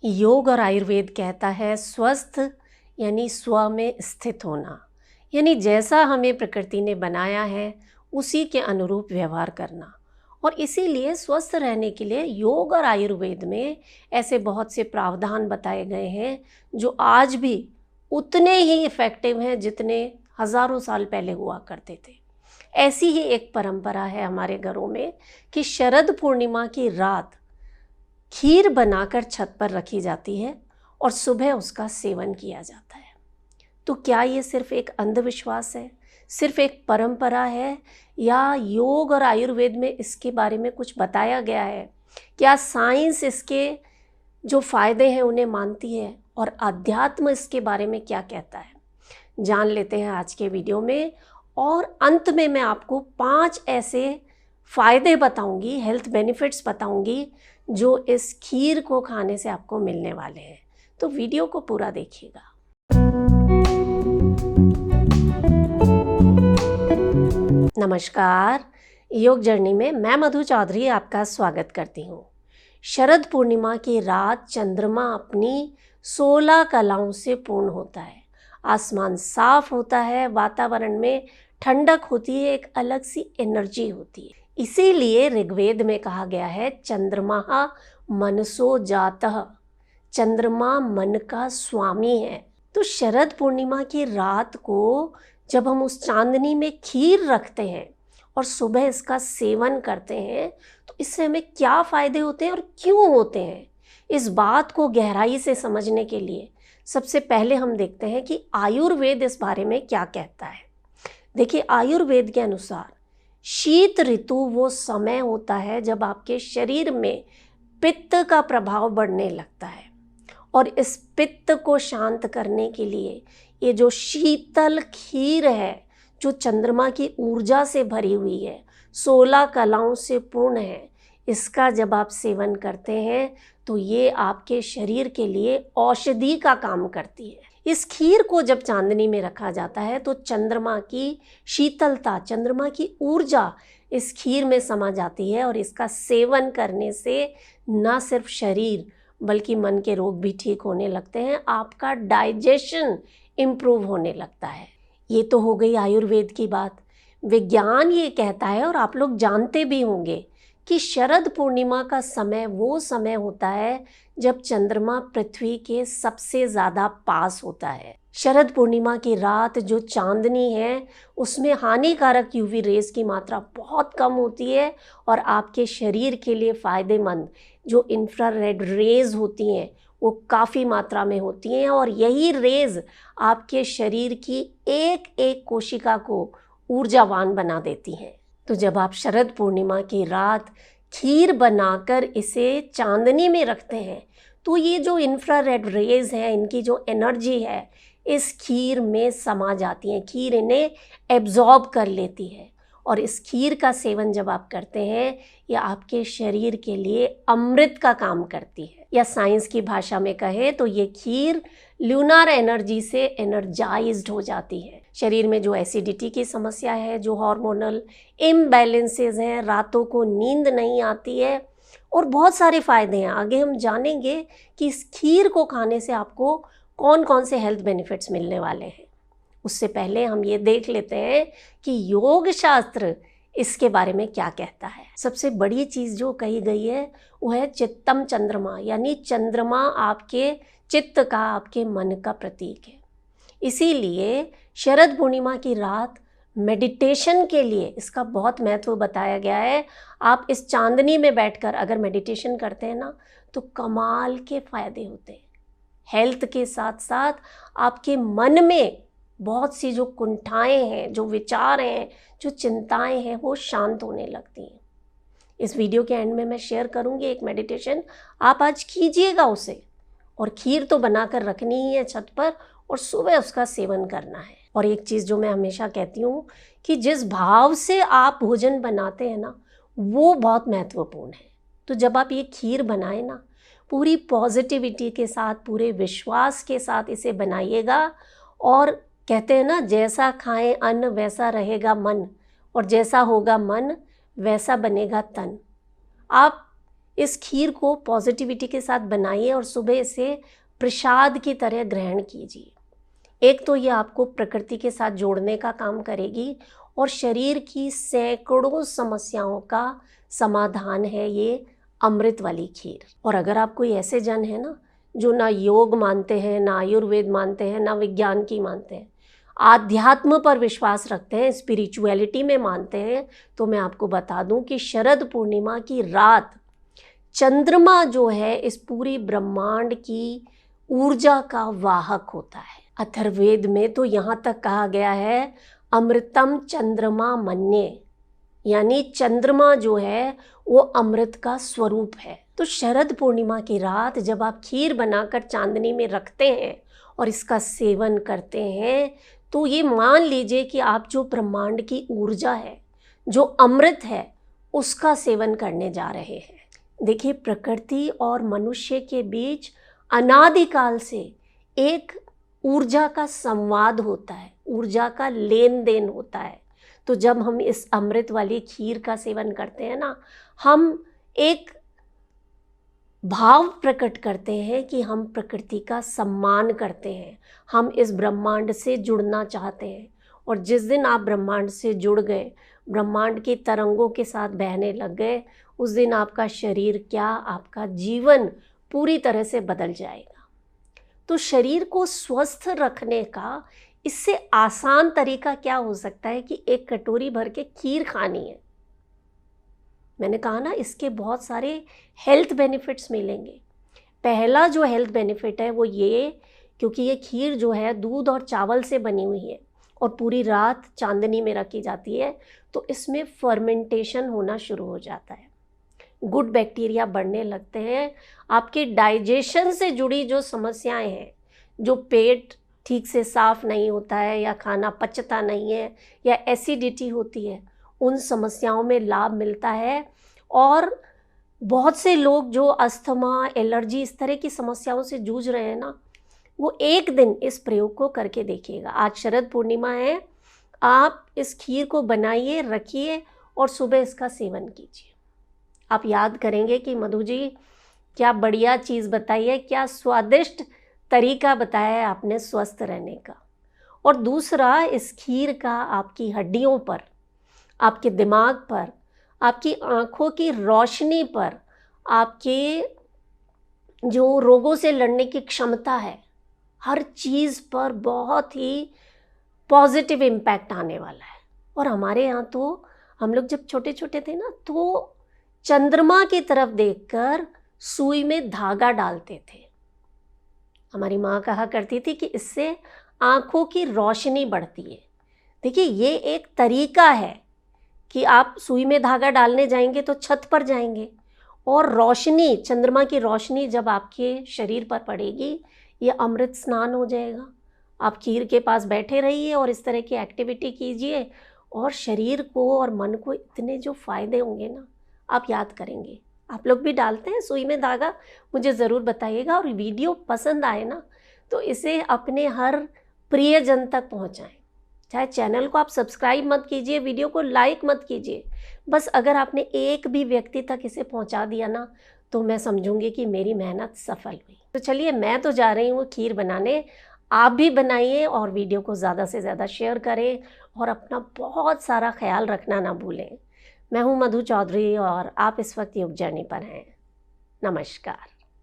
योग और आयुर्वेद कहता है स्वस्थ यानी स्व में स्थित होना, यानी जैसा हमें प्रकृति ने बनाया है उसी के अनुरूप व्यवहार करना। और इसीलिए स्वस्थ रहने के लिए योग और आयुर्वेद में ऐसे बहुत से प्रावधान बताए गए हैं जो आज भी उतने ही इफ़ेक्टिव हैं जितने हज़ारों साल पहले हुआ करते थे। ऐसी ही एक परंपरा है हमारे घरों में कि शरद पूर्णिमा की रात खीर बनाकर छत पर रखी जाती है और सुबह उसका सेवन किया जाता है। तो क्या ये सिर्फ एक अंधविश्वास है, सिर्फ एक परंपरा है, या योग और आयुर्वेद में इसके बारे में कुछ बताया गया है? क्या साइंस इसके जो फायदे हैं उन्हें मानती है, और अध्यात्म इसके बारे में क्या कहता है? जान लेते हैं आज के वीडियो में। और अंत में मैं आपको 5 ऐसे फ़ायदे बताऊंगी, हेल्थ बेनिफिट्स बताऊंगी जो इस खीर को खाने से आपको मिलने वाले हैं। तो वीडियो को पूरा देखिएगा। नमस्कार, योग जर्नी में मैं मधु चौधरी आपका स्वागत करती हूँ। शरद पूर्णिमा की रात चंद्रमा अपनी 16 कलाओं से पूर्ण होता है। आसमान साफ होता है, वातावरण में ठंडक होती है, एक अलग सी एनर्जी होती है। इसीलिए ऋग्वेद में कहा गया है चंद्रमा मनसो जातः, चंद्रमा मन का स्वामी है। तो शरद पूर्णिमा की रात को जब हम उस चांदनी में खीर रखते हैं और सुबह इसका सेवन करते हैं तो इससे हमें क्या फ़ायदे होते हैं और क्यों होते हैं, इस बात को गहराई से समझने के लिए सबसे पहले हम देखते हैं कि आयुर्वेद इस बारे में क्या कहता है। देखिए, आयुर्वेद के अनुसार शीत ऋतु वो समय होता है जब आपके शरीर में पित्त का प्रभाव बढ़ने लगता है, और इस पित्त को शांत करने के लिए ये जो शीतल खीर है, जो चंद्रमा की ऊर्जा से भरी हुई है, 16 कलाओं से पूर्ण है, इसका जब आप सेवन करते हैं तो ये आपके शरीर के लिए औषधि का काम करती है। इस खीर को जब चांदनी में रखा जाता है तो चंद्रमा की शीतलता, चंद्रमा की ऊर्जा इस खीर में समा जाती है, और इसका सेवन करने से न सिर्फ शरीर बल्कि मन के रोग भी ठीक होने लगते हैं, आपका डाइजेशन इम्प्रूव होने लगता है। ये तो हो गई आयुर्वेद की बात। विज्ञान ये कहता है, और आप लोग जानते भी होंगे, कि शरद पूर्णिमा का समय वो समय होता है जब चंद्रमा पृथ्वी के सबसे ज़्यादा पास होता है। शरद पूर्णिमा की रात जो चांदनी है उसमें हानिकारक यूवी रेज की मात्रा बहुत कम होती है, और आपके शरीर के लिए फ़ायदेमंद जो इंफ्रारेड रेज होती हैं वो काफ़ी मात्रा में होती हैं, और यही रेज आपके शरीर की एक एक कोशिका को ऊर्जावान बना देती हैं। तो जब आप शरद पूर्णिमा की रात खीर बनाकर इसे चांदनी में रखते हैं तो ये जो इंफ्रारेड रेज हैं, इनकी जो एनर्जी है इस खीर में समा जाती हैं, खीर इन्हें एब्जॉर्ब कर लेती है, और इस खीर का सेवन जब आप करते हैं ये आपके शरीर के लिए अमृत का काम करती है। या साइंस की भाषा में कहें तो ये खीर ल्यूनार एनर्जी से एनर्जाइज्ड हो जाती है। शरीर में जो एसिडिटी की समस्या है, जो हार्मोनल इम्बैलेंसेस हैं, रातों को नींद नहीं आती है, और बहुत सारे फ़ायदे हैं। आगे हम जानेंगे कि इस खीर को खाने से आपको कौन कौन से हेल्थ बेनिफिट्स मिलने वाले हैं। उससे पहले हम ये देख लेते हैं कि योग शास्त्र इसके बारे में क्या कहता है। सबसे बड़ी चीज़ जो कही गई है वो है चित्तम चंद्रमा, यानी चंद्रमा आपके चित्त का, आपके मन का प्रतीक है। इसीलिए शरद पूर्णिमा की रात मेडिटेशन के लिए इसका बहुत महत्व बताया गया है। आप इस चांदनी में बैठकर अगर मेडिटेशन करते हैं ना तो कमाल के फ़ायदे होते हैं। हेल्थ के साथ साथ आपके मन में बहुत सी जो कुंठाएं हैं, जो विचार हैं, जो चिंताएं हैं, वो शांत होने लगती हैं। इस वीडियो के एंड में मैं शेयर करूंगी एक मेडिटेशन, आप आज कीजिएगा उसे, और खीर तो बनाकर रखनी ही है छत पर, और सुबह उसका सेवन करना है। और एक चीज़ जो मैं हमेशा कहती हूँ कि जिस भाव से आप भोजन बनाते हैं ना वो बहुत महत्वपूर्ण है। तो जब आप ये खीर बनाएं ना, पूरी पॉजिटिविटी के साथ, पूरे विश्वास के साथ इसे बनाइएगा। और कहते हैं ना, जैसा खाएं अन्न वैसा रहेगा मन, और जैसा होगा मन वैसा बनेगा तन। आप इस खीर को पॉजिटिविटी के साथ बनाइए और सुबह इसे प्रसाद की तरह ग्रहण कीजिए। एक तो ये आपको प्रकृति के साथ जोड़ने का काम करेगी और शरीर की सैकड़ों समस्याओं का समाधान है ये अमृत वाली खीर। और अगर आप कोई ऐसे जन है ना जो ना योग मानते हैं, ना आयुर्वेद मानते हैं, ना विज्ञान की मानते हैं, आध्यात्म पर विश्वास रखते हैं, स्पिरिचुअलिटी में मानते हैं, तो मैं आपको बता दूं कि शरद पूर्णिमा की रात चंद्रमा जो है इस पूरी ब्रह्मांड की ऊर्जा का वाहक होता है। अथर्ववेद में तो यहाँ तक कहा गया है अमृतम चंद्रमा मन्ये, यानी चंद्रमा जो है वो अमृत का स्वरूप है। तो शरद पूर्णिमा की रात जब आप खीर बनाकर चांदनी में रखते हैं और इसका सेवन करते हैं तो ये मान लीजिए कि आप जो ब्रह्मांड की ऊर्जा है, जो अमृत है, उसका सेवन करने जा रहे हैं। देखिए, प्रकृति और मनुष्य के बीच अनादिकाल से एक ऊर्जा का संवाद होता है, ऊर्जा का लेन देन होता है। तो जब हम इस अमृत वाली खीर का सेवन करते हैं ना, हम एक भाव प्रकट करते हैं कि हम प्रकृति का सम्मान करते हैं, हम इस ब्रह्मांड से जुड़ना चाहते हैं। और जिस दिन आप ब्रह्मांड से जुड़ गए, ब्रह्मांड की तरंगों के साथ बहने लग गए, उस दिन आपका शरीर क्या, आपका जीवन पूरी तरह से बदल जाएगा। तो शरीर को स्वस्थ रखने का इससे आसान तरीका क्या हो सकता है कि एक कटोरी भर के खीर खानी है। मैंने कहा ना, इसके बहुत सारे हेल्थ बेनिफिट्स मिलेंगे। पहला जो हेल्थ बेनिफिट है वो ये, क्योंकि ये खीर जो है दूध और चावल से बनी हुई है और पूरी रात चांदनी में रखी जाती है, तो इसमें फर्मेंटेशन होना शुरू हो जाता है, गुड बैक्टीरिया बढ़ने लगते हैं। आपके डाइजेशन से जुड़ी जो समस्याएं हैं, जो पेट ठीक से साफ नहीं होता है या खाना पचता नहीं है या एसिडिटी होती है, उन समस्याओं में लाभ मिलता है। और बहुत से लोग जो अस्थमा, एलर्जी, इस तरह की समस्याओं से जूझ रहे हैं ना, वो एक दिन इस प्रयोग को करके देखिएगा। आज शरद पूर्णिमा है, आप इस खीर को बनाइए, रखिए और सुबह इसका सेवन कीजिए। आप याद करेंगे कि मधु जी क्या बढ़िया चीज़ बताई है, क्या स्वादिष्ट तरीका बताया है आपने स्वस्थ रहने का। और दूसरा, इस खीर का आपकी हड्डियों पर, आपके दिमाग पर, आपकी आँखों की रोशनी पर, आपके जो रोगों से लड़ने की क्षमता है, हर चीज़ पर बहुत ही पॉजिटिव इम्पैक्ट आने वाला है। और हमारे यहाँ तो हम लोग जब छोटे छोटे थे ना, तो चंद्रमा की तरफ देखकर सुई में धागा डालते थे। हमारी माँ कहा करती थी कि इससे आँखों की रोशनी बढ़ती है। देखिए, ये एक तरीका है कि आप सुई में धागा डालने जाएंगे तो छत पर जाएंगे और रोशनी, चंद्रमा की रोशनी जब आपके शरीर पर पड़ेगी, ये अमृत स्नान हो जाएगा। आप खीर के पास बैठे रहिए और इस तरह की एक्टिविटी कीजिए और शरीर को और मन को इतने जो फ़ायदे होंगे ना, आप याद करेंगे। आप लोग भी डालते हैं सुई में धागा? मुझे ज़रूर बताइएगा। और वीडियो पसंद आए ना तो इसे अपने हर प्रियजन तक पहुंचाएं। चाहे चैनल को आप सब्सक्राइब मत कीजिए, वीडियो को लाइक मत कीजिए, बस अगर आपने एक भी व्यक्ति तक इसे पहुंचा दिया ना, तो मैं समझूंगी कि मेरी मेहनत सफल हुई। तो चलिए, मैं तो जा रही हूँ खीर बनाने, आप भी बनाइए और वीडियो को ज़्यादा से ज़्यादा शेयर करें और अपना बहुत सारा ख्याल रखना ना भूलें। मैं हूँ मधु चौधरी और आप इस वक्त योग जर्नी पर हैं। नमस्कार।